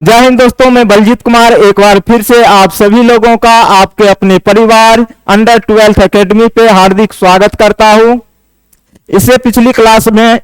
जय हिंद दोस्तों, मैं बलजीत कुमार एक बार फिर से आप सभी लोगों का आपके अपने परिवार अंडर 12th एकेडमी पे हार्दिक स्वागत करता हूं। इससे पिछली क्लास में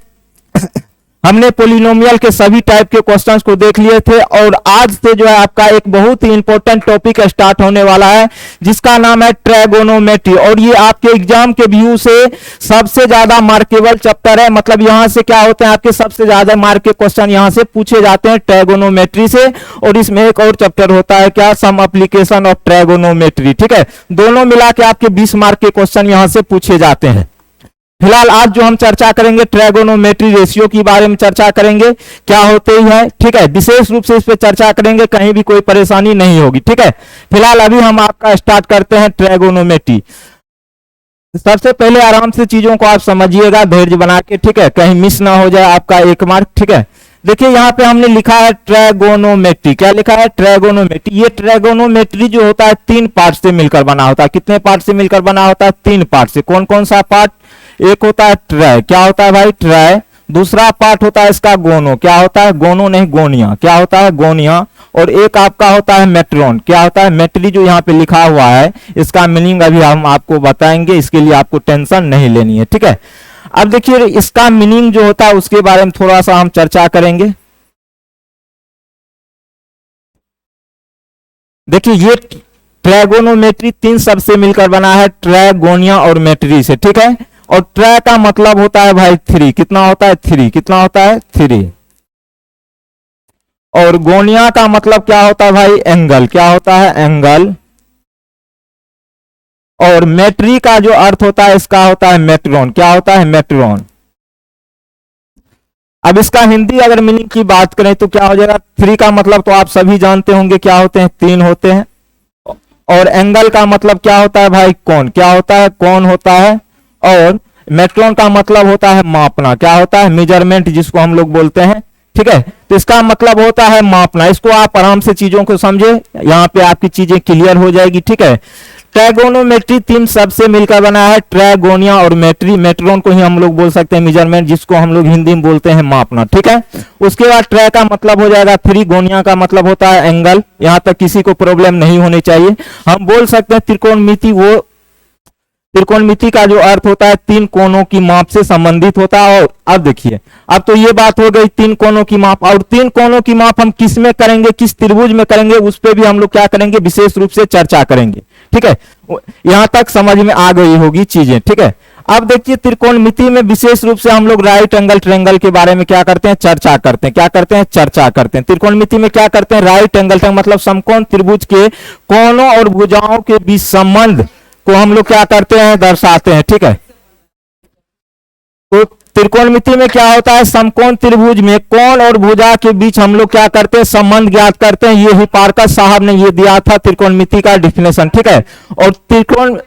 हमने पोलिनोमियल के सभी टाइप के क्वेश्चंस को देख लिए थे और आज से जो है आपका एक बहुत ही इंपॉर्टेंट टॉपिक स्टार्ट होने वाला है जिसका नाम है ट्रायगोनोमेट्री। और ये आपके एग्जाम के व्यू से सबसे ज्यादा मार्केबल चैप्टर है। मतलब यहां से क्या होते हैं, आपके सबसे ज्यादा मार्क के क्वेश्चन यहां से पूछे जाते हैं ट्रायगोनोमेट्री से। और इसमें एक और चैप्टर होता है क्या, सम एप्लीकेशन ऑफ ट्रायगोनोमेट्री। ठीक है, दोनों मिला के आपके 20 मार्क के क्वेश्चन यहां से पूछे जाते हैं। फिलहाल आज जो हम चर्चा करेंगे ट्रायगोनोमेट्री रेशियो के बारे में चर्चा करेंगे, क्या होते ही है। ठीक है, विशेष रूप से इस पे चर्चा करेंगे, कहीं भी कोई परेशानी नहीं होगी। ठीक है, फिलहाल अभी हम आपका स्टार्ट करते हैं ट्रायगोनोमेट्री। सबसे पहले आराम से चीजों को आप समझिएगा धैर्य बना के, ठीक है, कहीं मिस ना हो जाए आपका एक मार्क। ठीक है, देखिए यहाँ पे हमने लिखा है ट्रायगोनोमेट्री। क्या लिखा है? ट्रायगोनोमेट्री। ये ट्रायगोनोमेट्री जो होता है 3 पार्ट से मिलकर बना होता है। कितने पार्ट से मिलकर बना होता है? 3 पार्ट से। कौन कौन सा पार्ट? एक होता है ट्राय। क्या होता है भाई? ट्राय। दूसरा पार्ट होता है इसका गोनो। क्या होता है? गोनो नहीं, गोनिया। क्या होता है? गोनिया। और एक आपका होता है मेट्रोन। क्या होता है? मेट्री। जो यहाँ पे लिखा हुआ है इसका मीनिंग अभी हम आपको बताएंगे, इसके लिए आपको टेंशन नहीं लेनी है। ठीक है, अब देखिए इसका मीनिंग जो होता है उसके बारे में थोड़ा सा हम चर्चा करेंगे। देखिए ये ट्रायगोनोमेट्री 3 शब्द से मिलकर बना है, ट्राय, गोनिया और मेट्री से। ठीक है, और ट्राय का मतलब होता है भाई 3। कितना होता है? 3। कितना होता है? 3। और गोनिया का मतलब क्या होता है भाई? एंगल। क्या होता है? एंगल। और मेट्री का जो अर्थ होता है इसका होता है मेट्रोन। क्या होता है? मेट्रोन। अब इसका हिंदी अगर मीनिंग की बात करें तो क्या हो जाएगा? 3 का मतलब तो आप सभी जानते होंगे, क्या होते हैं? 3 होते हैं। और एंगल का मतलब क्या होता है भाई? कोण। क्या होता है? कोण होता है। और मेट्रोन का मतलब होता है मापना। क्या होता है? मेजरमेंट, जिसको हम लोग बोलते हैं। ठीक है, तो इसका मतलब होता है मापना। इसको आप आराम से चीजों को समझे, यहां पे आपकी चीजें क्लियर हो जाएगी। ठीक है, ट्रायगोनोमेट्री 3 शब्द से मिलकर बना है, ट्रायगोनिया और मेट्री। मेट्रोन को ही हम लोग बोल सकते हैं मेजरमेंट, जिसको हम लोग हिंदी में बोलते हैं मापना। ठीक है, उसके बाद ट्राय का मतलब हो जाएगा 3, गोनिया का मतलब होता है एंगल। यहां तक किसी को प्रॉब्लम नहीं होनी चाहिए। हम बोल सकते हैं त्रिकोणमिति। वो त्रिकोणमिति का जो अर्थ होता है 3 कोणों की माप से संबंधित होता है। और अब देखिए, अब तो ये बात हो गई 3 कोणों की माप। और 3 कोणों की माप हम किस में करेंगे, किस त्रिभुज में करेंगे, उस पर भी हम लोग क्या करेंगे, विशेष रूप से चर्चा करेंगे। ठीक है, यहां तक समझ में आ गई होगी चीजें। ठीक है, अब देखिए त्रिकोणमिति में विशेष रूप से हम लोग राइट एंगल ट्रायंगल के बारे में क्या करते हैं, चर्चा करते हैं। क्या करते हैं? चर्चा करते हैं। त्रिकोणमिति में क्या करते हैं? राइट एंगल ट्रायंगल मतलब समकोण त्रिभुज के कोणों और भुजाओं के बीच संबंध को हम लोग क्या करते हैं, दर्शाते हैं। ठीक है, तो त्रिकोणमिति में क्या होता है, समकोण त्रिभुज में कोण और भुजा के बीच हम लोग क्या करते हैं, संबंध ज्ञात करते हैं। ये हिपार्कस साहब ने ये दिया था त्रिकोणमिति का डिफिनेशन। ठीक है, और त्रिकोण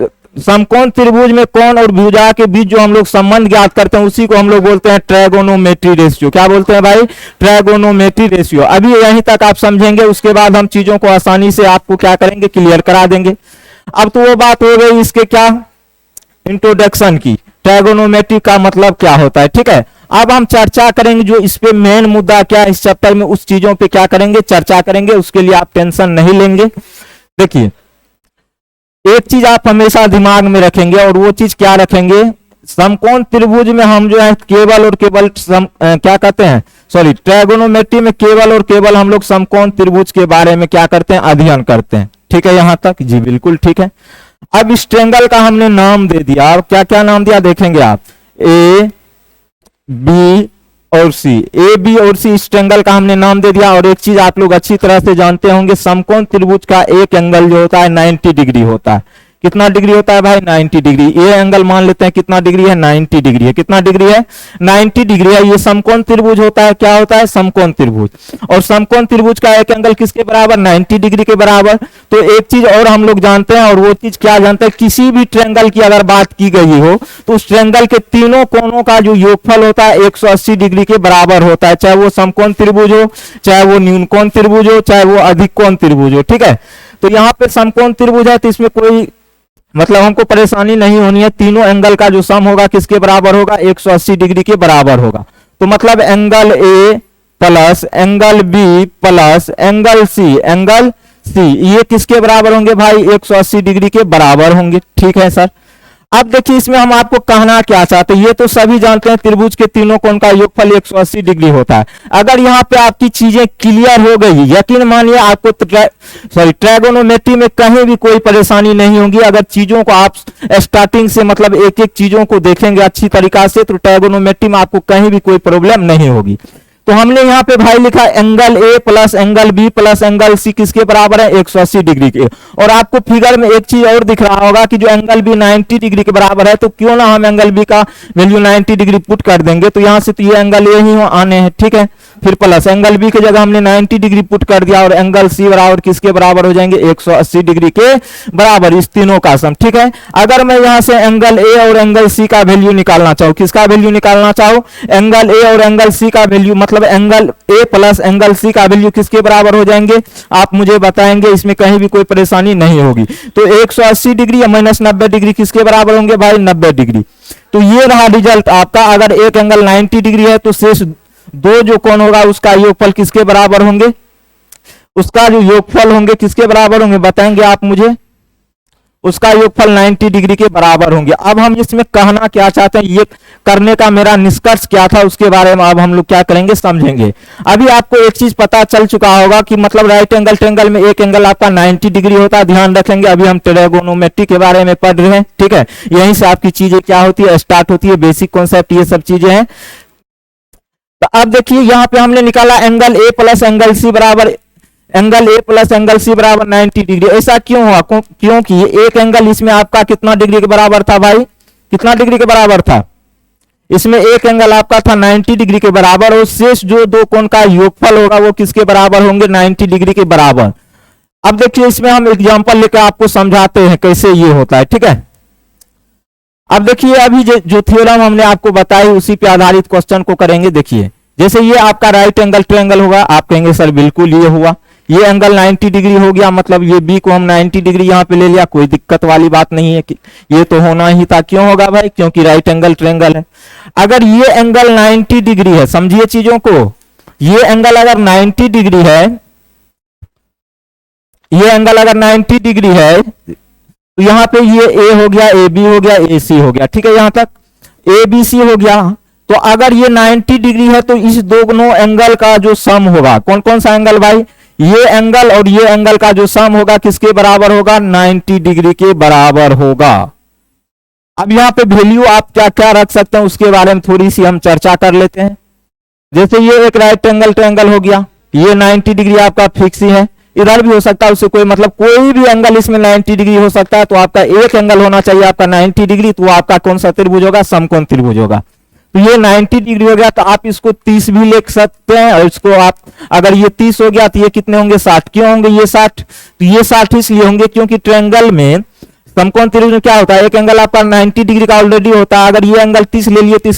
समकोण त्रिभुज में कोण और भुजा के बीच जो हम लोग संबंध ज्ञात करते हैं उसी को हम लोग बोलते हैं ट्रायगोनोमेट्री रेशियो। क्या बोलते हैं भाई? ट्रायगोनोमेट्री रेशियो। अभी यहीं तक आप समझेंगे, उसके बाद हम चीजों को आसानी से आपको क्या करेंगे, क्लियर करा देंगे। अब तो वो बात हो गई इसके क्या, इंट्रोडक्शन की, ट्रायगोनोमेट्री का मतलब क्या होता है। ठीक है, अब हम चर्चा करेंगे जो इस पे मेन मुद्दा क्या है इस चैप्टर में, उस चीजों पे क्या करेंगे, चर्चा करेंगे। उसके लिए आप टेंशन नहीं लेंगे। देखिए एक चीज आप हमेशा दिमाग में रखेंगे, और वो चीज क्या रखेंगे, समकोण त्रिभुज में हम जो है केवल और केवल क्या कहते हैं, सॉरी, ट्रायगोनोमेट्री में केवल और केवल हम लोग समकोण त्रिभुज के बारे में क्या करते हैं, अध्ययन करते हैं। ठीक है, यहां तक जी बिल्कुल ठीक है। अब इस ट्रायंगल का हमने नाम दे दिया। अब क्या क्या नाम दिया देखेंगे आप, ए, बी और सी। ए, बी और सी, इस ट्रायंगल का हमने नाम दे दिया। और एक चीज आप लोग अच्छी तरह से जानते होंगे, समकोण त्रिभुज का एक एंगल जो होता है 90 डिग्री होता है। कितना डिग्री होता है भाई? 90 डिग्री। ये एंगल मान लेते हैं कितना डिग्री है, 90 डिग्री है। कितना डिग्री है? 90 डिग्री है। ये समकोण त्रिभुज होता है। क्या होता है? समकोण त्रिभुज। और समकोण त्रिभुज का एक एंगल किसके बराबर? 90 डिग्री के बराबर। तो एक चीज और हम लोग जानते हैं, और वो चीज क्या जानते हैं, किसी भी ट्रायंगल की अगर बात की गई हो तो उस ट्रायंगल के तीनों कोणों का जो योगफल होता है 180 डिग्री के बराबर होता है, चाहे वो समकोण त्रिभुज हो, चाहे वो न्यूनकोण त्रिभुज हो, चाहे वो अधिक कोण त्रिभुज हो। ठीक है, तो यहाँ पे समकोण त्रिभुज है तो इसमें कोई मतलब हमको परेशानी नहीं होनी है। तीनों एंगल का जो सम होगा किसके बराबर होगा, 180 डिग्री के बराबर होगा। तो मतलब angle A plus angle B plus angle C, ये किसके बराबर होंगे भाई? 180 डिग्री के बराबर होंगे। ठीक है सर। अब देखिए इसमें हम आपको कहना क्या चाहते हैं, ये तो सभी जानते हैं त्रिभुज के तीनों कोण का योगफल 180 डिग्री होता है। अगर यहाँ पे आपकी चीजें क्लियर हो गई, यकीन मानिए आपको ट्रायगोनोमेट्री में कहीं भी कोई परेशानी नहीं होगी। अगर चीजों को आप स्टार्टिंग से मतलब एक एक चीजों को देखेंगे अच्छी तरीका से, तो ट्रायगोनोमेट्री में आपको कहीं भी कोई प्रॉब्लम नहीं होगी। तो हमने यहाँ पे भाई लिखा angle A plus angle B plus angle C किसके बराबर है? 180 डिग्री के। और आपको फिगर में एक चीज और दिख रहा होगा कि जो एंगल बी 90 डिग्री के बराबर है, तो क्यों ना हम एंगल बी का वैल्यू 90 डिग्री पुट कर देंगे, तो यहां से तो ये एंगल ए ही आने हैं। ठीक है, फिर प्लस एंगल बी की जगह हमने 90 डिग्री पुट कर दिया और एंगल सी बराबर किसके बराबर हो जाएंगे? 180 डिग्री के बराबर, इस तीनों का सम। ठीक है, अगर मैं यहां से एंगल ए और एंगल सी का वैल्यू निकालना चाहूं, किसका वैल्यू निकालना चाहूं? एंगल ए और एंगल सी का वैल्यू, मतलब angle A plus angle C का वैल्यू किसके बराबर हो जाएंगे? आप मुझे बताएंगे, इसमें कहीं भी कोई परेशानी नहीं होगी। तो 180 डिग्री या माइनस 90 डिग्री किसके बराबर होंगे भाई? 90 डिग्री। तो ये रहा रिजल्ट आपका। अगर एक एंगल 90 डिग्री है तो शेष दो जो कोण होगा उसका योगफल किसके बराबर होंगे? उसका जो योगफल होंगे किसके बराबर होंगे बताएंगे आप मुझे? उसका योगफल 90 डिग्री के बराबर होंगे। अब हम इसमें कहना क्या चाहते हैं, ये करने का मेरा निष्कर्ष क्या था, उसके बारे में अब हम लोग क्या करेंगे समझेंगे। अभी आपको एक चीज पता चल चुका होगा कि मतलब राइट एंगल ट्रायंगल में एक एंगल आपका 90 डिग्री होता है। ध्यान रखेंगे, अभी हम ट्रायगोनोमेट्री के बारे में पढ़ रहे हैं। ठीक है, यहीं से आपकी चीजें क्या होती है, स्टार्ट होती है, बेसिक कॉन्सेप्ट ये सब चीजें हैं। तो अब देखिए यहाँ पे हमने निकाला angle A plus angle C बराबर, angle A plus angle C बराबर 90 डिग्री। ऐसा क्यों हुआ? क्योंकि एक एंगल इसमें आपका कितना डिग्री के बराबर था भाई? कितना डिग्री के बराबर था? इसमें एक एंगल आपका था 90 डिग्री के बराबर, और शेष जो दो कोण का योगफल होगा वो किसके बराबर होंगे? 90 डिग्री के बराबर। अब देखिए इसमें हम एग्जांपल लेकर आपको समझाते हैं कैसे ये होता है। ठीक है, अब देखिए अभी जो थ्योरम हमने आपको बताई उसी पे आधारित क्वेश्चन को करेंगे। देखिए जैसे ये आपका राइट एंगल ट्रायंगल होगा, आप कहेंगे सर बिल्कुल ये हुआ, ये एंगल 90 डिग्री हो गया, मतलब ये बी को हम 90 डिग्री यहाँ पे ले लिया, कोई दिक्कत वाली बात नहीं है कि ये तो होना ही था। क्यों होगा भाई? क्योंकि राइट एंगल ट्रायंगल है। अगर ये एंगल 90 डिग्री है, समझिए चीजों को, ये एंगल अगर 90 डिग्री है, ये एंगल अगर 90 डिग्री है, तो यहाँ पे ये ए हो गया, ए बी हो गया, ए सी हो गया। ठीक है, यहां तक ए बी सी हो गया। तो अगर ये 90 डिग्री है तो इस दोनों एंगल का जो सम होगा, कौन कौन सा एंगल भाई? ये एंगल और ये एंगल का जो सम होगा किसके बराबर होगा? 90 डिग्री के बराबर होगा। अब यहाँ पे वैल्यू आप क्या क्या रख सकते हैं उसके बारे में थोड़ी सी हम चर्चा कर लेते हैं। जैसे ये एक राइट एंगल ट्रायंगल हो गया, ये 90 डिग्री आपका फिक्स ही है, इधर भी हो सकता है, उससे कोई मतलब कोई भी एंगल इसमें 90 डिग्री हो सकता है। तो आपका एक एंगल होना चाहिए आपका 90 डिग्री, तो आपका कौन सा त्रिभुज होगा? समकोण त्रिभुज होगा। तो ये 90 डिग्री हो गया, तो आप इसको 30 भी लिख सकते हैं, और इसको आप अगर ये 30 हो गया तो ये कितने होंगे? 60। क्यों होंगे ये 60? तो ये 60 इसलिए होंगे क्योंकि ट्रायंगल में समकोण त्रिभुज में क्या होता है, एक एंगल आपका 90 डिग्री का ऑलरेडी होता है। अगर ये एंगल 30 ले लिए तो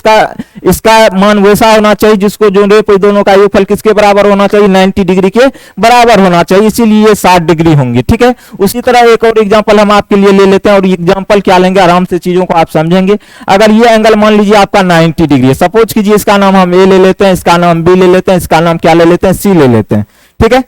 इसका मान वैसा होना चाहिए जिसको जो दोनों का योगफल किसके बराबर होना चाहिए? 90 डिग्री के बराबर होना चाहिए, इसीलिए ये 60 डिग्री होंगी। ठीक है, उसी तरह एक और एग्जांपल हम आपके लिए ले लेते हैं, और एग्जांपल क्या लेंगे, आराम से चीजों को आप समझेंगे। अगर ये एंगल मान लीजिए आपका 90 डिग्री है, सपोज कीजिए इसका नाम हम ए ले लेते हैं, इसका नाम बी ले लेते हैं, इसका नाम क्या ले लेते हैं? सी ले लेते हैं। ठीक है,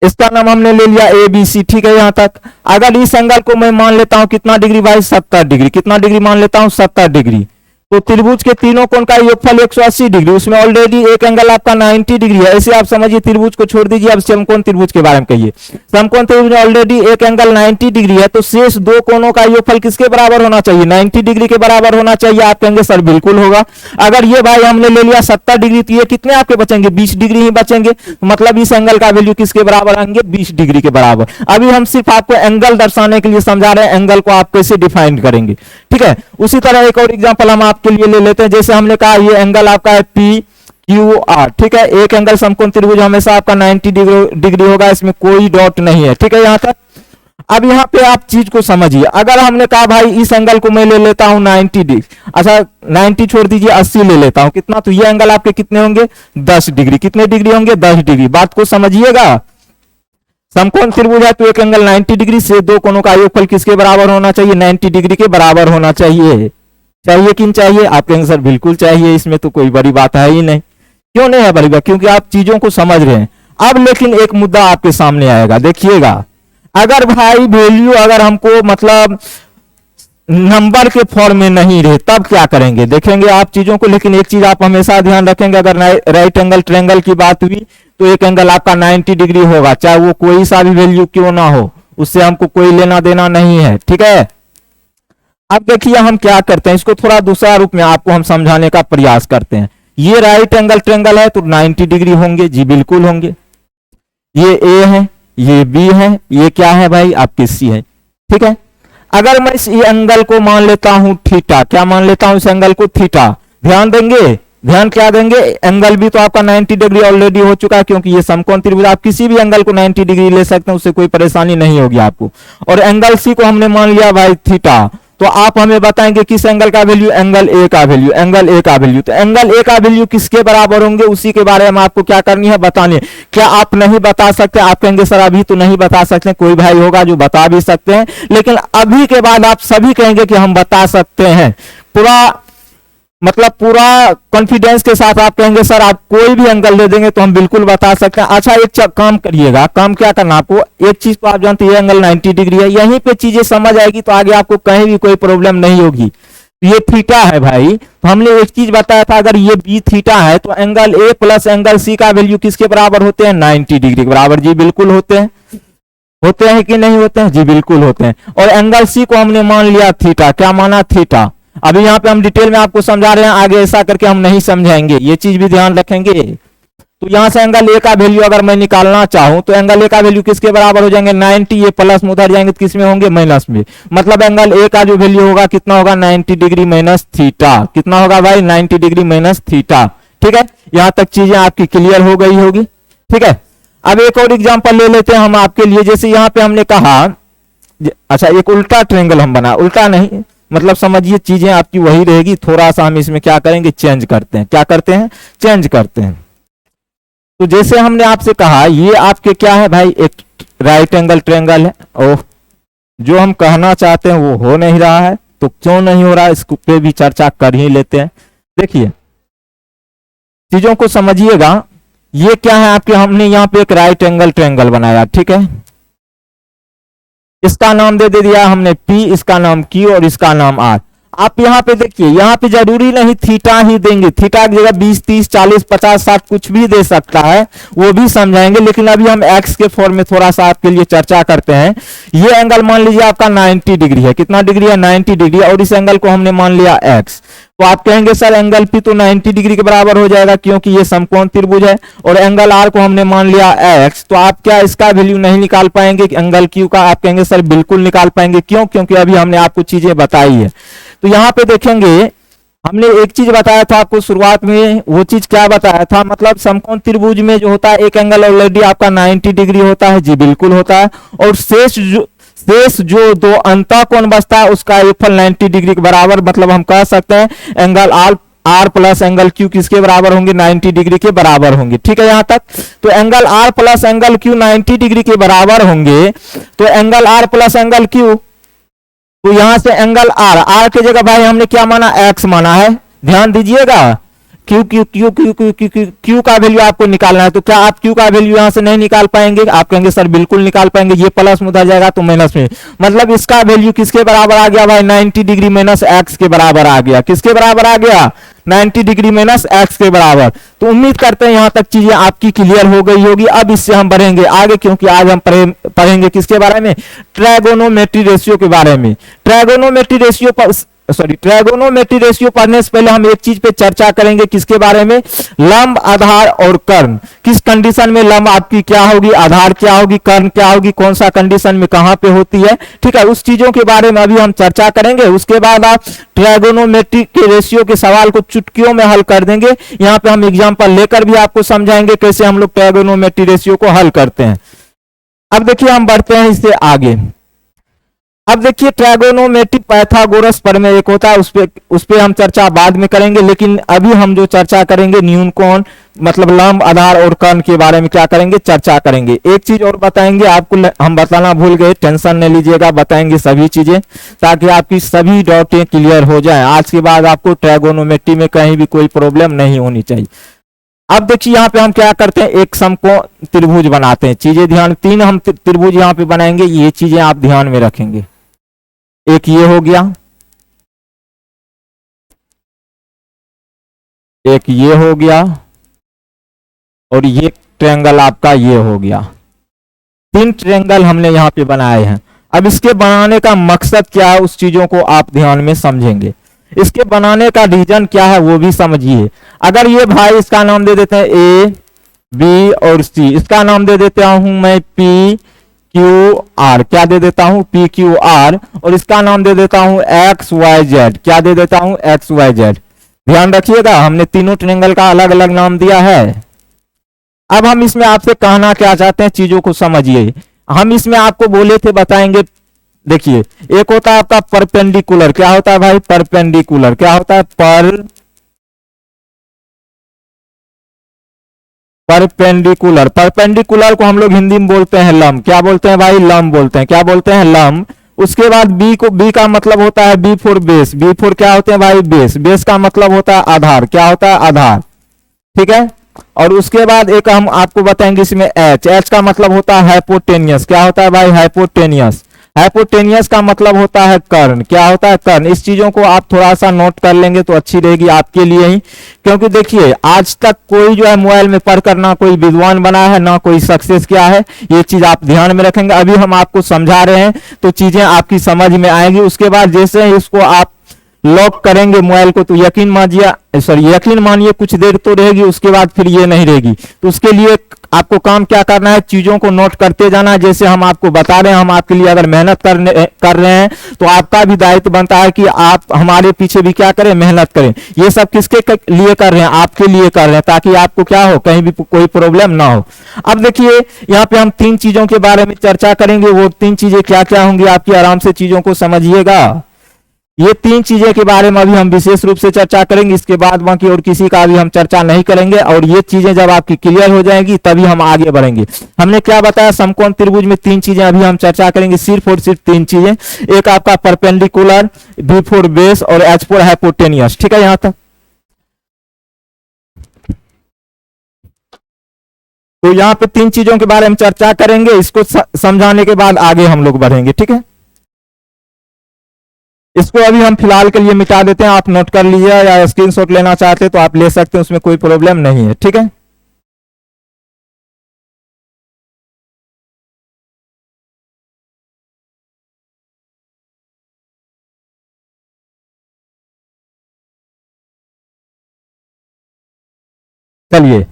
इसका नाम हमने ले लिया ए बी सी। ठीक है, यहां तक। अगर इस एंगल को मैं मान लेता हूं कितना डिग्री भाई? 70 डिग्री। कितना डिग्री मान लेता हूं? 70 डिग्री। तो त्रिभुज के तीनों कोण का योगफल 180 डिग्री, उसमें ऑलरेडी एक एंगल आपका 90 डिग्री है। ऐसे आप समझिए, त्रिभुज को छोड़ दीजिए, अब समकोण त्रिभुज के बारे में कहिए। समकोण त्रिभुज में ऑलरेडी एक एंगल 90 डिग्री है, तो शेष दो कोणों का योगफल किसके बराबर होना चाहिए? 90 डिग्री के बराबर होना चाहिए। आप कहेंगे सर बिल्कुल होगा। अगर ये भाई हमने ले लिया 70 डिग्री, तो ये कितने आपके बचेंगे? 20 डिग्री ही बचेंगे, मतलब इस एंगल का वैल्यू किसके बराबर आएंगे? 20 डिग्री के बराबर। अभी हम सिर्फ आपको एंगल दर्शाने के लिए समझा रहे हैं, एंगल को आप कैसे डिफाइन करेंगे। ठीक है, उसी तरह एक और एग्जांपल हम आपके लिए ले लेते हैं। जैसे हमने कहा ये एंगल आपका है पी क्यू आर। ठीक है, एक एंगल समकोण त्रिभुज हमेशा आपका 90 डिग्री होगा, इसमें कोई डॉट नहीं है। ठीक है, यहां तक। अब यहां पे आप चीज को समझिए, अगर हमने कहा भाई इस एंगल को मैं ले लेता हूं 90 डिग्री, अच्छा 90 छोड़ दीजिए 80 ले लेता हूं, कितना? तो ये एंगल आपके कितने होंगे? 10 डिग्री। कितने डिग्री होंगे? 10 डिग्री। बात को समझिएगा, समकोण त्रिभुज है तो एक एंगल 90 डिग्री से दो कोणों का योगफल किसके बराबर होना चाहिए? 90 डिग्री के बराबर होना चाहिए। चाहिए कि नहीं चाहिए? आप कहेंगे सर बिल्कुल चाहिए, इसमें तो कोई बड़ी बात है ही नहीं। क्यों नहीं है बनेगा? क्योंकि आप चीजों को समझ रहे हैं। अब लेकिन एक मुद्दा आपके सामने आएगा, देखिएगा। अगर भाई वैल्यू अगर हमको मतलब नंबर के फॉर्म में नहीं रहे तब क्या करेंगे, देखेंगे आप चीजों को। लेकिन एक चीज आप हमेशा ध्यान रखेंगे, अगर राइट एंगल ट्रायंगल की बात हुई तो एक एंगल आपका 90 डिग्री होगा, चाहे वो कोई सा भी वैल्यू क्यों ना हो, उससे हमको कोई लेना देना नहीं है, ठीक है। अब देखिए हम क्या करते हैं, इसको थोड़ा दूसरा रूप में आपको हम समझाने का प्रयास करते हैं। ये राइट एंगल ट्रायंगल है तो 90 डिग्री होंगे जी, बिल्कुल होंगे। ये ए है, ये बी है, ये क्या है भाई आपकी सी है, ठीक है। अगर मैं इस एंगल को मान लेता हूं थीटा, क्या मान लेता हूं इस एंगल को थीटा, ध्यान देंगे, ध्यान क्या देंगे, एंगल भी तो आपका 90 डिग्री ऑलरेडी हो चुका है, क्योंकि ये समकोण त्रिभुज, आप किसी भी एंगल को 90 डिग्री ले सकते हैं, उससे कोई परेशानी नहीं होगी आपको। और एंगल सी को हमने मान लिया भाई थीटा, तो आप हमें बताएंगे किस एंगल का वैल्यू, एंगल ए का वैल्यू, एंगल ए का वैल्यू। तो एंगल ए का वैल्यू किसके बराबर होंगे, उसी के बारे में आपको क्या करनी है, बतानी है। क्या आप नहीं बता सकते? आप कहेंगे सर अभी तो नहीं बता सकते, कोई भाई होगा जो बता भी सकते हैं, लेकिन अभी के बाद आप सभी कहेंगे कि हम बता सकते हैं, पूरा मतलब पूरा कॉन्फिडेंस के साथ आप कहेंगे सर आप कोई भी एंगल दे देंगे तो हम बिल्कुल बता सकते हैं। अच्छा एक काम करिएगा, काम क्या करना आपको, एक चीज तो आप जानते हैं ये एंगल 90 डिग्री है, यहीं पे चीजें समझ आएगी तो आगे आपको कहीं भी कोई प्रॉब्लम नहीं होगी। ये थीटा है भाई, तो हमने एक चीज बताया था, अगर ये बी थीटा है तो angle A plus angle C का वैल्यू किसके बराबर होते हैं, 90 डिग्री के बराबर जी, बिल्कुल होते हैं। होते हैं कि नहीं होते हैं जी, बिल्कुल होते हैं। और एंगल सी को हमने मान लिया थीटा, क्या माना थीटा। अभी यहाँ पे हम डिटेल में आपको समझा रहे हैं, आगे ऐसा करके हम नहीं समझाएंगे, ये चीज भी ध्यान रखेंगे। तो यहां से एंगल ए का वैल्यू अगर मैं निकालना चाहूं तो एंगल ए का वैल्यू किसके बराबर हो जाएंगे, 90, ये प्लस में उधर जाएंगे तो किस में होंगे, माइनस में। मतलब एंगल ए का जो वैल्यू होगा कितना होगा, 90 डिग्री माइनस थीटा। कितना होगा भाई, 90 डिग्री माइनस थीटा, ठीक है। यहां तक चीजें आपकी क्लियर हो गई होगी, ठीक है। अब एक और एग्जांपल ले लेते हैं हम आपके लिए, जैसे यहां पे हमने कहा, अच्छा एक उल्टा ट्रायंगल हम बना, उल्टा नहीं मतलब समझिए चीजें आपकी वही रहेगी, थोड़ा सा हम इसमें क्या करेंगे, चेंज करते हैं। क्या करते हैं, चेंज करते हैं। तो जैसे हमने आपसे कहा ये आपके क्या है भाई, एक राइट एंगल ट्रायंगल है। ओह, जो हम कहना चाहते हैं वो हो नहीं रहा है, तो क्यों नहीं हो रहा है इस पे भी चर्चा कर ही लेते हैं। देखिए चीजों को समझिएगा, ये क्या है आपके, हमने यहाँ पे एक राइट एंगल ट्रायंगल बनाया, ठीक है। इसका नाम दे दिया हमने P, इसका नाम Q और इसका नाम R। आप यहाँ पे देखिए, यहाँ पे जरूरी नहीं थीटा ही देंगे, थीटा की जगह 20, 30, 40, 50, 60 कुछ भी दे सकता है, वो भी समझाएंगे। लेकिन अभी हम x के फॉर्म में थोड़ा सा आपके लिए चर्चा करते हैं। ये एंगल मान लीजिए आपका 90 डिग्री है, कितना डिग्री है, 90 डिग्री, और इस एंगल को हमने मान लिया x। तो आप कहेंगे सर एंगल P तो 90 डिग्री के बराबर हो जाएगा क्योंकि ये समकोण त्रिभुज है, और एंगल R को हमने मान लिया x, तो आप क्या इसका वैल्यू नहीं निकाल पाएंगे एंगल Q का? आप कहेंगे सर बिल्कुल निकाल पाएंगे, क्यों? क्योंकि अभी हमने आपको चीजें बताई है। तो यहाँ पे देखेंगे हमने एक चीज बताया था आपको शुरुआत में, वो चीज क्या बताया था, मतलब समकोण त्रिभुज में जो होता है एक एंगल ऑलरेडी आपका 90 डिग्री होता है जी, बिल्कुल होता है, और शेष जो दो अंतः कोण बचता है उसका योगफल 90 डिग्री के बराबर, मतलब हम कह सकते हैं angle R plus angle Q किसके बराबर होंगे, 90 डिग्री के बराबर होंगे, ठीक है। यहां तक तो angle R plus angle Q 90 degree के बराबर होंगे, तो angle R plus angle Q, तो यहां से एंगल आर की जगह भाई हमने क्या माना, एक्स माना है, ध्यान दीजिएगा। Q Q Q Q Q Q Q Q का वैल्यू आपको निकालना है, तो क्या आप क्यू का वैल्यू यहां से नहीं निकाल पाएंगे? आप कहेंगे सर बिल्कुल निकाल पाएंगे, ये प्लस में उधर जाएगा तो माइनस में, मतलब इसका वैल्यू किसके बराबर आ गया भाई, 90 डिग्री माइनस एक्स के बराबर आ गया। किसके बराबर आ गया, 90 डिग्री माइनस एक्स के बराबर। तो उम्मीद करते हैं यहां तक चीजें आपकी क्लियर हो गई होगी। अब इससे हम बढ़ेंगे आगे, क्योंकि आज हम पढ़ेंगे किसके बारे में, ट्रायगोनोमेट्री रेशियो के बारे में। ट्रायगोनोमेट्री रेशियो पढ़ने से पहले हम एक चीज पे चर्चा करेंगे, किसके बारे में, लंब, आधार और कर्ण। किस कंडीशन में लंब आपकी क्या होगी, आधार क्या होगी, कर्ण क्या होगी, कौन सा कंडीशन में कहां पे होती है, ठीक है। उस चीजों के बारे में अभी हम चर्चा करेंगे। उसके बाद आप ट्रायगोनोमेट्री के रेशियो के सवाल को चुटकियों में हल कर देंगे। यहां पे हम एग्जांपल लेकर भी आपको समझाएंगे कैसे हम लोग ट्रायगोनोमेट्री रेशियो को हल करते हैं। अब देखिए हम बढ़ते हैं इससे आगे। अब देखिए ट्रायगोनोमेट्री पाइथागोरस प्रमेय एक होता है, उस पे हम चर्चा बाद में करेंगे। लेकिन अभी हम जो चर्चा करेंगे न्यून कोण, मतलब लंब, आधार और कर्ण के बारे में क्या करेंगे, चर्चा करेंगे। एक चीज और बताएंगे आपको, हम बताना भूल गए, टेंशन नहीं लीजिएगा, बताएंगे सभी चीजें ताकि आपकी सभी डाउटें क्लियर हो जाए। आज के बाद आपको ट्रायगोनोमेट्री में कहीं भी कोई प्रॉब्लम नहीं होनी चाहिए। अब देखिए यहाँ पे हम क्या करते हैं, एक समकोण त्रिभुज बनाते हैं। चीजें ध्यान, तीन हम त्रिभुज यहाँ पे बनाएंगे, ये चीजें आप ध्यान में रखेंगे। एक ये हो गया, एक ये हो गया, और ये ट्रायंगल आपका ये हो गया। तीन ट्रायंगल हमने यहाँ पे बनाए हैं। अब इसके बनाने का मकसद क्या है, उस चीजों को आप ध्यान में समझेंगे। इसके बनाने का रीजन क्या है वो भी समझिए। अगर ये भाई, इसका नाम दे देते हैं ए बी और सी, इसका नाम दे देता हूं मैं पी क्यू आर, क्या दे देता हूं पी क्यू आर, और इसका नाम दे देता हूं एक्स वाई जेड, क्या दे देता हूं एक्स वाई जेड। ध्यान रखिएगा, हमने तीनों ट्रायंगल का अलग अलग नाम दिया है। अब हम इसमें आपसे कहना क्या चाहते हैं, चीजों को समझिए। हम इसमें आपको बोले थे, बताएंगे। देखिए, एक होता है आपका परपेंडिकुलर, क्या होता है भाई परपेंडिकुलर, क्या होता है परपेंडिकुलर। परपेंडिकुलर को हम लोग हिंदी में बोलते हैं लंब, क्या बोलते हैं भाई लंब बोलते हैं, क्या बोलते हैं लंब। उसके बाद बी को, बी का मतलब होता है B for base, B for क्या होते हैं भाई बेस, बेस का मतलब होता है आधार, क्या होता है आधार, ठीक है। और उसके बाद एक हम आपको बताएंगे इसमें एच, एच का मतलब होता है हाइपोटेनियस, क्या होता है भाई हाइपोटेनियस। हाइपोटेनियस का मतलब होता है कर्ण, क्या होता है कर्ण। इस चीजों को आप थोड़ा सा नोट कर लेंगे तो अच्छी रहेगी आपके लिए ही, क्योंकि देखिए आज तक कोई जो है मोबाइल में पढ़कर ना कोई विद्वान बना है, ना कोई सक्सेस किया है। ये चीज आप ध्यान में रखेंगे। अभी हम आपको समझा रहे हैं तो चीजें आपकी समझ में आएंगी। उसके बाद जैसे इसको आप लॉक करेंगे मोबाइल को, तो यकीन मानिए, सॉरी यकीन मानिए कुछ देर तो रहेगी, उसके बाद फिर ये नहीं रहेगी। तो उसके लिए आपको काम क्या करना है, चीजों को नोट करते जाना है। जैसे हम आपको बता रहे हैं, हम आपके लिए अगर मेहनत कर रहे हैं तो आपका भी दायित्व बनता है कि आप हमारे पीछे भी क्या करें, मेहनत करें। ये सब किसके लिए कर रहे हैं, आपके लिए कर रहे हैं, ताकि आपको क्या हो, कहीं भी कोई प्रॉब्लम ना हो। अब देखिए यहाँ पे हम तीन चीजों के बारे में चर्चा करेंगे। वो तीन चीजें क्या क्या होंगी, आपकी आराम से चीजों को समझिएगा। ये तीन चीजें के बारे में अभी हम विशेष रूप से चर्चा करेंगे, इसके बाद बाकी और किसी का भी हम चर्चा नहीं करेंगे। और ये चीजें जब आपकी क्लियर हो जाएंगी तभी हम आगे बढ़ेंगे। हमने क्या बताया, समकोण त्रिभुज में तीन चीजें अभी हम चर्चा करेंगे, सिर्फ और सिर्फ तीन चीजें। एक आपका परपेंडिकुलर, बी फोर बेस और एच फोर हाइपोटेनियस, ठीक है यहां तक। तो यहां पे तीन चीजों के बारे में चर्चा करेंगे, इसको समझाने के बाद आगे हम लोग बढ़ेंगे, ठीक है। इसको अभी हम फिलहाल के लिए मिटा देते हैं, आप नोट कर लीजिए, या स्क्रीनशॉट लेना चाहते हैं तो आप ले सकते हैं, उसमें कोई प्रॉब्लम नहीं है, ठीक है। चलिए,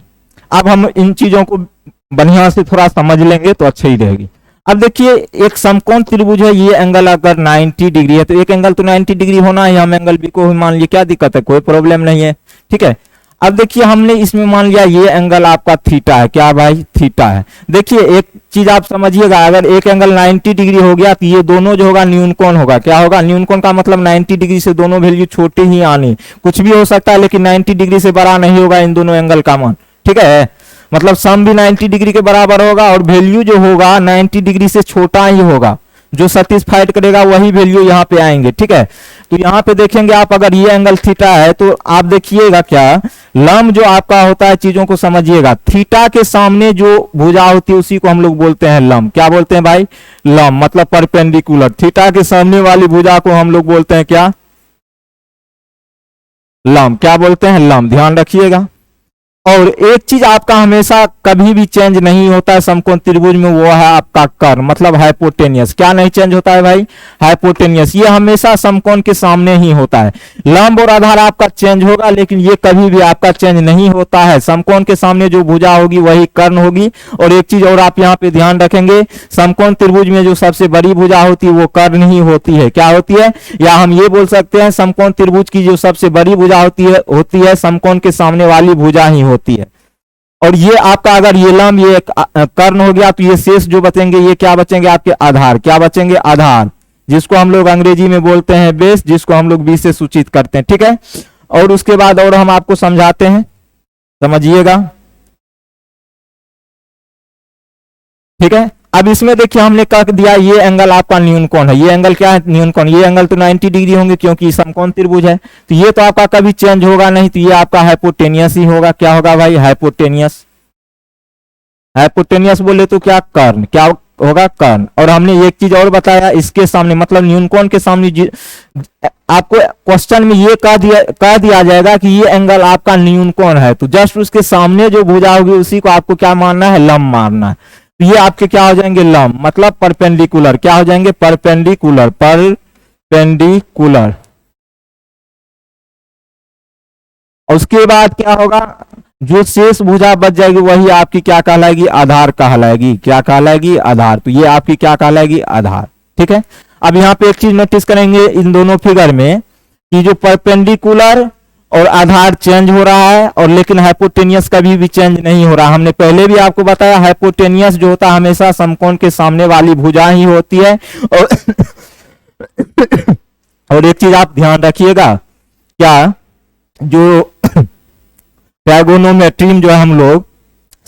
अब हम इन चीजों को बढ़िया से थोड़ा समझ लेंगे तो अच्छा ही रहेगी। अब देखिए, एक समकोण त्रिभुज है, ये एंगल अगर 90 डिग्री है तो एक एंगल तो 90 डिग्री होना है। हम एंगल बी को मान लिए, क्या दिक्कत है, कोई प्रॉब्लम नहीं है, ठीक है। अब देखिए, हमने इसमें मान लिया ये एंगल आपका थीटा है, क्या भाई थीटा है। देखिए एक चीज आप समझिएगा, अगर एक एंगल 90 डिग्री हो गया तो ये दोनों जो होगा न्यूनकोण होगा, क्या होगा न्यूनकोण का मतलब 90 डिग्री से दोनों वैल्यू छोटी ही आनी, कुछ भी हो सकता है लेकिन 90 डिग्री से बड़ा नहीं होगा इन दोनों एंगल का मान, ठीक है। मतलब सम भी 90 डिग्री के बराबर होगा और वैल्यू जो होगा 90 डिग्री से छोटा ही होगा, जो सेटिस्फाइड करेगा वही वैल्यू यहाँ पे आएंगे, ठीक है। तो यहाँ पे देखेंगे आप, अगर ये एंगल थीटा है तो आप देखिएगा क्या, लंब जो आपका होता है, चीजों को समझिएगा, थीटा के सामने जो भुजा होती है उसी को हम लोग बोलते हैं लंब, क्या बोलते हैं भाई लंब, मतलब परपेंडिकुलर। थीटा के सामने वाली भुजा को हम लोग बोलते हैं क्या, लंब, क्या बोलते हैं लंब, ध्यान रखिएगा। और एक चीज आपका हमेशा कभी भी चेंज नहीं होता है समकोण त्रिभुज में, वो है आपका कर्ण, मतलब हाइपोटेनियस। क्या नहीं चेंज होता है भाई, हाइपोटेनियस। ये हमेशा समकोण के सामने ही होता है। लंब और आधार आपका चेंज होगा, लेकिन ये कभी भी आपका चेंज नहीं होता है। समकोण के सामने जो भुजा होगी वही कर्ण होगी। और एक चीज और आप यहाँ पे ध्यान रखेंगे, समकोण त्रिभुज में जो सबसे बड़ी भुजा होती है वो कर्ण ही होती है, क्या होती है, या हम ये बोल सकते हैं समकोण त्रिभुज की जो सबसे बड़ी भुजा होती है समकोण के सामने वाली भुजा ही होती है। और ये आपका अगर ये लंब, ये कर्ण हो गया, तो ये शेष जो बचेंगे ये क्या बचेंगे आपके आधार, क्या बचेंगे आधार, जिसको हम लोग अंग्रेजी में बोलते हैं बेस, जिसको हम लोग बी से सूचित करते हैं, ठीक है। और उसके बाद और हम आपको समझाते हैं, समझिएगा, ठीक है। अब इसमें देखिए हमने कह दिया ये एंगल आपका न्यून कोण है, ये एंगल क्या है, न्यून कोण। ये एंगल तो 90 डिग्री होंगे क्योंकि समकोण त्रिभुज है, तो ये तो आपका कभी चेंज होगा नहीं, तो ये आपका हाइपोटेनियस ही होगा। क्या होगा भाई, हाइपोटेनियस। हाइपोटेनियस बोले तो क्या, कर्ण। क्या होगा, कर्ण। और हमने एक चीज और बताया, इसके सामने मतलब न्यून कोण के सामने आपको क्वेश्चन में ये कह दिया जाएगा कि ये एंगल आपका न्यून कोण है, तो जस्ट उसके सामने जो भुजा होगी उसी को आपको क्या मानना है, लंब मानना है। तो ये आपके क्या हो जाएंगे, लंब, मतलब परपेंडिकुलर। क्या हो जाएंगे, परपेंडिकुलर, परपेंडिकुलर। और उसके बाद क्या होगा, जो शेष भुजा बच जाएगी वही आपकी क्या कहलाएगी, आधार कहलाएगी। क्या कहलाएगी, आधार। तो ये आपकी क्या कहलाएगी, आधार। ठीक है। अब यहाँ पे एक चीज नोटिस करेंगे इन दोनों फिगर में कि जो परपेंडिकुलर और आधार चेंज हो रहा है, और लेकिन हाइपोटेनियस कभी भी चेंज नहीं हो रहा। हमने पहले भी आपको बताया हाइपोटेनियस जो होता है हमेशा समकोण के सामने वाली भुजा ही होती है। और एक चीज आप ध्यान रखिएगा, क्या जो ट्रायगोनोमेट्री में जो है हम लोग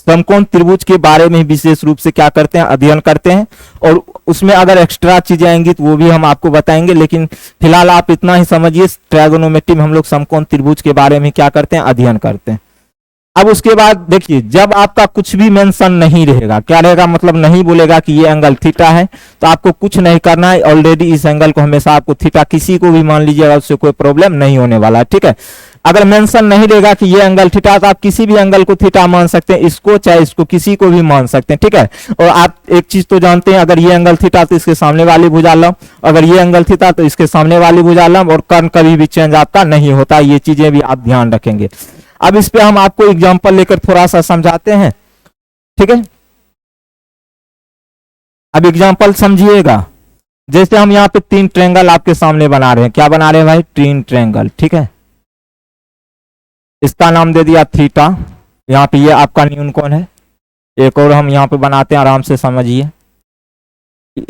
समकोण त्रिभुज के बारे में विशेष रूप से क्या करते हैं, अध्ययन करते हैं। और उसमें अगर एक्स्ट्रा चीजें आएंगी तो वो भी हम आपको बताएंगे, लेकिन फिलहाल आप इतना ही समझिए, ट्रायगोनोमेट्री में हम लोग समकोण त्रिभुज के बारे में क्या करते हैं, अध्ययन करते हैं। अब उसके बाद देखिए, जब आपका कुछ भी मेंशन नहीं रहेगा, क्या रहेगा, मतलब नहीं बोलेगा कि ये एंगल थीटा है, तो आपको कुछ नहीं करना है। ऑलरेडी इस एंगल को हमेशा आपको थीटा किसी को भी मान लीजिएगा, उससे कोई प्रॉब्लम नहीं होने वाला है। ठीक है। अगर मेंशन नहीं रहेगा कि ये एंगल थीटा, तो आप किसी भी एंगल को थीटा मान सकते हैं, इसको चाहे इसको, किसी को भी मान सकते हैं। ठीक है। और आप एक चीज तो जानते हैं, अगर ये एंगल थीटा तो इसके सामने वाली भुजा लंब, अगर ये एंगल थीटा तो इसके सामने वाली भुजा लंब, और कर्ण कभी भी चेंज आपका नहीं होता। ये चीजें भी आप ध्यान रखेंगे। अब इस पे हम आपको एग्जांपल लेकर थोड़ा सा समझाते हैं। ठीक है। अब एग्जांपल समझिएगा, जैसे हम यहाँ पे 3 ट्रायंगल आपके सामने बना रहे हैं। क्या बना रहे हैं भाई, 3 ट्रायंगल। ठीक है। इसका नाम दे दिया थीटा, यहाँ पे ये आपका न्यून कोण है। एक और हम यहाँ पे बनाते हैं, आराम से समझिए।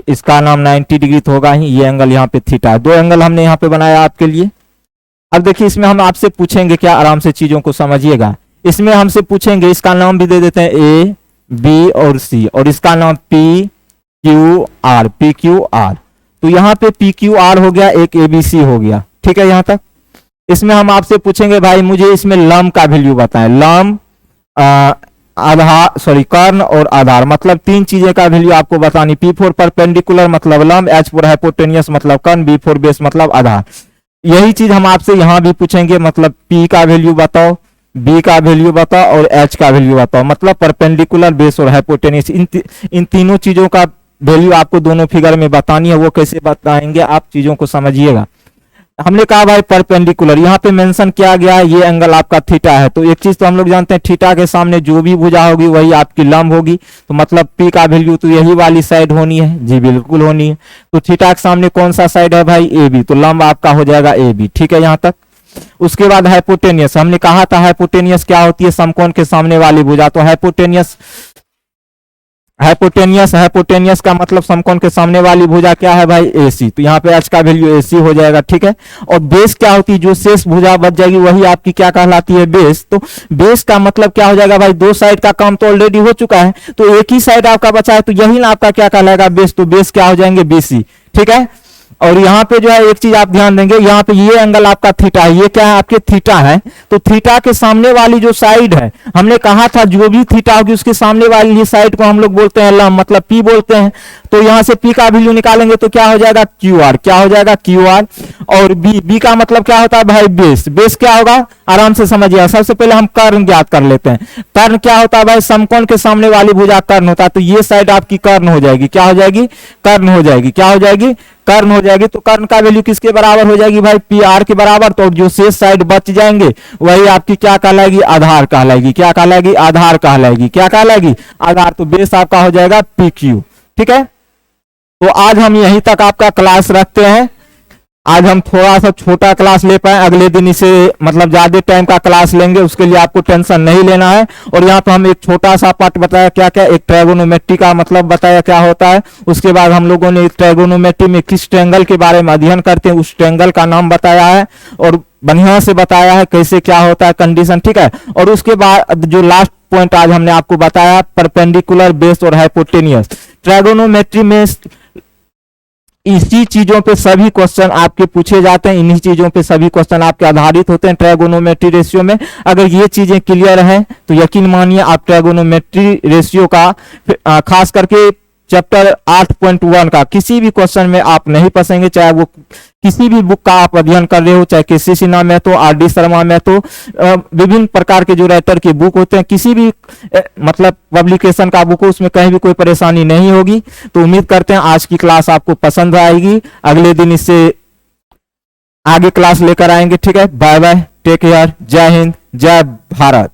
इसका नाम 90 डिग्री तो होगा ही, ये एंगल यहाँ पे थीटा है। 2 एंगल हमने यहाँ पे बनाया आपके लिए। अब देखिए, इसमें हम आपसे पूछेंगे, क्या, आराम से चीजों को समझिएगा। इसमें हमसे पूछेंगे, इसका नाम भी दे देते हैं ए, बी और सी, और इसका नाम P Q R, P Q R. तो यहाँ पे पी क्यू आर हो गया, एक ए बी सी हो गया। ठीक है। यहाँ तक इसमें हम आपसे पूछेंगे, भाई मुझे इसमें लंब का वैल्यू बताएं। लंब, आधार, सॉरी, कर्ण और आधार, मतलब 3 चीजें का वैल्यू आपको बतानी। P4 परपेंडिकुलर मतलब लंब, H4 हाइपोटेनियस मतलब कर्ण, B4 बेस मतलब आधार। यही चीज हम आपसे यहां भी पूछेंगे, मतलब P का वैल्यू बताओ, B का वैल्यू बताओ और H का वैल्यू बताओ, मतलब परपेंडिकुलर, बेस और हाइपोटेनियस। इन तीनों चीजों का वैल्यू आपको दोनों फिगर में बतानी है। वो कैसे बताएंगे, आप चीजों को समझिएगा। हमने कहा भाई परपेंडिकुलर, यहाँ पे मेंशन किया गया है, ये एंगल आपका थीटा है। तो एक चीज तो हम लोग जानते हैं, थीटा के सामने जो भी भुजा होगी वही आपकी लंब होगी। तो मतलब P का वैल्यू तो यही वाली साइड होनी है। जी बिल्कुल होनी है। तो थीटा के सामने कौन सा साइड है भाई, ए बी, तो लंब आपका हो जाएगा ए बी। ठीक है। यहाँ तक। उसके बाद हाइपोटेनियस, हमने कहा था हाइपोटेनियस क्या होती है, समकोण के सामने वाली भुजा। तो हाइपोटेनियस का मतलब समकोण के सामने वाली भुजा क्या है भाई, AC। तो यहाँ पे H का वैल्यू AC हो जाएगा। ठीक है। और बेस क्या होती है, जो शेष भुजा बच जाएगी वही आपकी क्या कहलाती है, बेस। तो बेस का मतलब क्या हो जाएगा भाई, 2 साइड का काम तो ऑलरेडी हो चुका है, तो एक ही साइड आपका बचा है, तो यही ना आपका क्या कहलाएगा, बेस। तो बेस क्या हो जाएंगे, BC। ठीक है। और यहाँ पे जो है एक चीज आप ध्यान देंगे, यहाँ पे ये एंगल आपका थीटा है, ये क्या है, आपके थीटा है। तो थीटा के सामने वाली जो साइड है, हमने कहा था जो भी थीटा होगी उसके सामने वाली साइड को हम लोग बोलते हैं लंब, मतलब P बोलते हैं। तो यहाँ से P का वैल्यू निकालेंगे तो क्या हो जाएगा, QR। क्या हो जाएगा, QR। और B का मतलब क्या होता है भाई, बेस। बेस क्या होगा, आराम से समझिए। सबसे पहले हम कर्ण ज्ञात कर लेते हैं। कर्ण क्या होता है भाई, समकोण के सामने वाली भुजा कर्ण होता है। तो ये साइड आपकी कर्ण हो जाएगी। क्या हो जाएगी, कर्ण हो जाएगी। क्या हो जाएगी, कर्ण हो जाएगी। तो कर्ण का वैल्यू किसके बराबर हो जाएगी भाई, PR के बराबर। तो जो शेष साइड बच जाएंगे वही आपकी क्या कहलाएगी, आधार कहलाएगी। क्या कहलाएगी, आधार कहलाएगी। क्या कहलाएगी, आधार। तो बेस आपका हो जाएगा PQ। ठीक है। तो आज हम यहीं तक आपका क्लास रखते हैं। आज हम थोड़ा सा छोटा क्लास ले पाए, अगले दिन इसे मतलब ज्यादा टाइम का क्लास लेंगे, उसके लिए आपको टेंशन नहीं लेना है। और यहाँ पे हम एक छोटा सा पार्ट बताया, क्या क्या, एक ट्रायगोनोमेट्री का मतलब बताया क्या होता है। उसके बाद हम लोगों ने ट्रायगोनोमेट्री में किस ट्रायंगल के बारे में अध्ययन करते हैं उस ट्रायंगल का नाम बताया है, और बढ़िया से बताया है कैसे क्या होता है कंडीशन। ठीक है। और उसके बाद जो लास्ट पॉइंट आज हमने आपको बताया, परपेंडिकुलर, बेस और हाइपोटेनियस। ट्रायगोनोमेट्री में इसी चीजों पे सभी क्वेश्चन आपके पूछे जाते हैं, इन्हीं चीजों पे सभी क्वेश्चन आपके आधारित होते हैं ट्रायगोनोमेट्री रेशियो में। अगर ये चीजें क्लियर हैं तो यकीन मानिए आप ट्रायगोनोमेट्री रेशियो का खास करके चैप्टर 8.1 का किसी भी क्वेश्चन में आप नहीं फंसेंगे, चाहे वो किसी भी बुक का आप अध्ययन कर रहे हो, चाहे केसी सिन्हा मैथ हो, आर.डी. शर्मा मैथ हो, विभिन्न प्रकार के जो राइटर के बुक होते हैं, किसी भी मतलब पब्लिकेशन का बुक हो, उसमें कहीं भी कोई परेशानी नहीं होगी। तो उम्मीद करते हैं आज की क्लास आपको पसंद आएगी, अगले दिन इससे आगे क्लास लेकर आएंगे। ठीक है, बाय बाय, टेक केयर, जय हिंद, जय भारत।